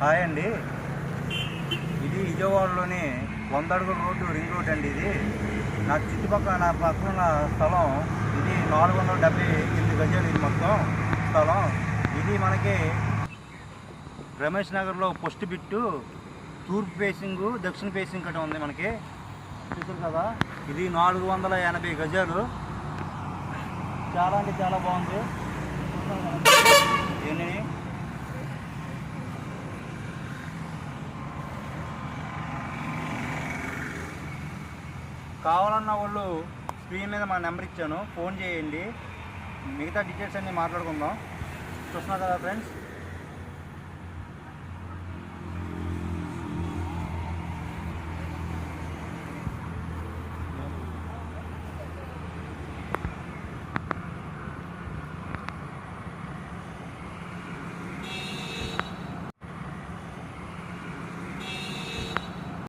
Hi అండి, ఇది విజయవాడలోని 100 అడుగుల రోడ్డు రింగ్ రోడ్ అండి. ఇది నా చుట్టుపక్కల నా పక్కన స్థలం ఇది 478 గజాలు. ఇది మొత్తం స్థలం. ఇది మనకి రమేష్ నగర్లో పోస్ట్ బిట్టు తూర్పు ఫేసింగ్ దక్షిణ ఫేసింగ్ కట్ట ఉంది. మనకి చూసారు కదా, ఇది 480 గజాలు. చాలా అంటే చాలా బాగుంది. ఇవన్నీ కావాలన్న వాళ్ళు స్క్రీన్ మీద మా నెంబర్ ఇచ్చాను, ఫోన్ చేయండి. మిగతా డీటెయిల్స్ అన్నీ మాట్లాడుకుందాం. చూస్తున్నారు కదా ఫ్రెండ్స్.